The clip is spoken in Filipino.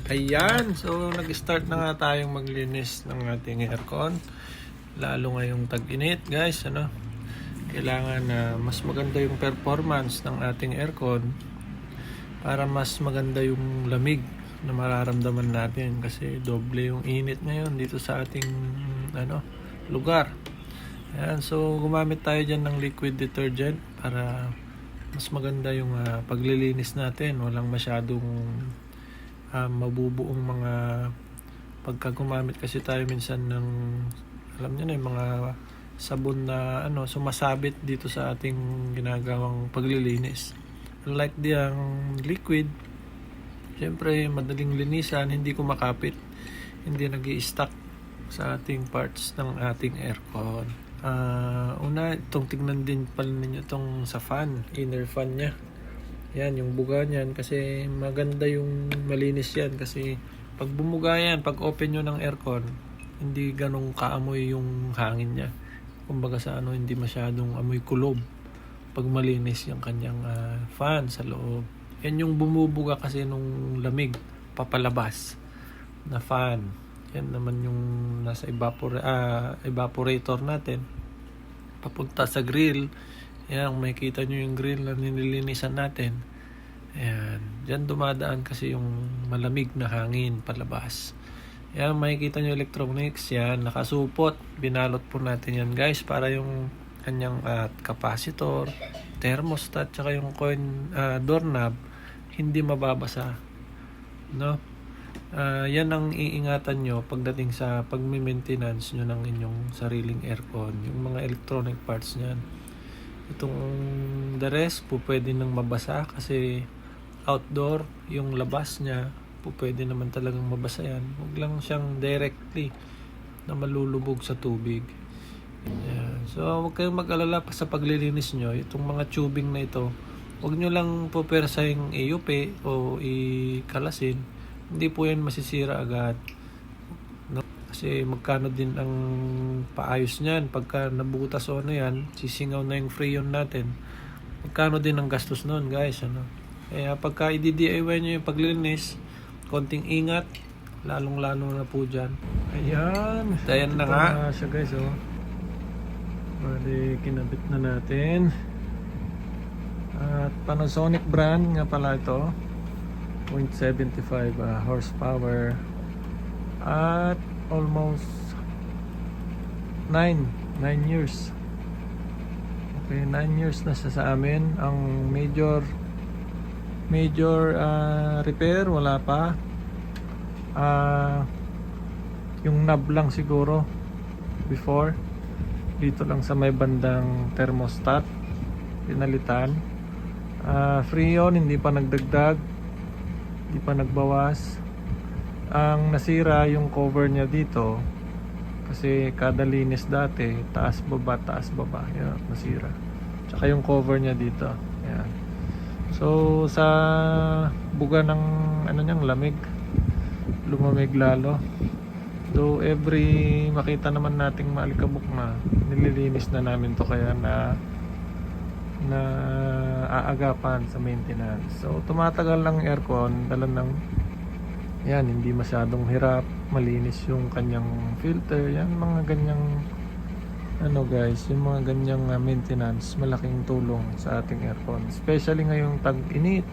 Ayan, so nag-start na nga tayong maglinis ng ating aircon. Lalo ngayong tag-init, guys, ano? Kailangan na mas maganda yung performance ng ating aircon para mas maganda yung lamig na mararamdaman natin kasi doble yung init ngayon dito sa ating lugar. Ayan, so gumamit tayo dyan ng liquid detergent para mas maganda yung paglilinis natin. Walang masyadong mabubuong mga pagka gumamit kasi tayo minsan ng alam niyo na yung mga sabon na sumasabit dito sa ating ginagawang paglilinis. Unlike ang liquid, syempre madaling linisan, hindi kumakapit, hindi nag-i-stuck sa ating parts ng ating aircon. Una, itong tignan din pala ninyo itong sa fan, inner fan nya. Yan, yung buga niyan kasi maganda yung malinis yan kasi pag bumuga yan, pag open nyo ng aircon, hindi ganong kaamoy yung hangin niya. Kumbaga sa hindi masyadong amoy kulob pag malinis yung kanyang fan sa loob. Yan yung bumubuga kasi nung lamig papalabas na fan. Yan naman yung nasa evaporator natin papunta sa grill. Yan, makikita nyo yung grill na nililinisan natin. Ayan, dyan dumadaan kasi yung malamig na hangin palabas. Yan, makikita nyo electronics. Yan, nakasupot. Binalot po natin yan, guys, para yung kanyang capacitor, thermostat, tsaka yung doorknob hindi mababasa. No? Yan ang iingatan nyo pagdating sa pag-maintenance nyo ng inyong sariling aircon. Yung mga electronic parts nyan. Itong the rest po pwede nang mabasa kasi outdoor, yung labas niya po pwede naman talagang mabasa yan. Huwag lang siyang directly na malulubog sa tubig. Yan. So huwag kayong mag-alala pa sa paglilinis nyo. Itong mga tubing na ito, huwag nyo lang po persahing iupi o ikalasin. Hindi po yan masisira agad. No? Kasi magkano din ang paayos niyan pagka nabutas o yan, sisingaw na yung freon natin. Magkano din ang gastos noon, guys, Kaya pagka i-DIY nyo yung paglilinis, konting ingat, lalong-lalo na po dyan. Ayan, na nga siya, guys, Bali, kinabit na natin. At Panasonic brand nga pala ito, 0.75 horsepower at almost 9 years. Okay, 9 years na sa amin. Ang major repair wala pa. Yung knob lang siguro before dito lang sa may bandang thermostat pinalitan. Freon hindi pa nagdagdag, hindi pa nagbawas. Ang nasira yung cover niya dito kasi kada linis dati taas baba yan, nasira. Tsaka yung cover niya dito yan. So sa buga ng niyang lamig, lumamig lalo. So every makita naman nating maalikabok na, nililinis na namin to kaya na aagapan sa maintenance. So tumatagal lang aircon, dala ng yan, hindi masyadong hirap, malinis yung kanyang filter. Yan, mga ganyang guys, yung mga ganyang maintenance, malaking tulong sa ating aircon, especially ngayong tag-init.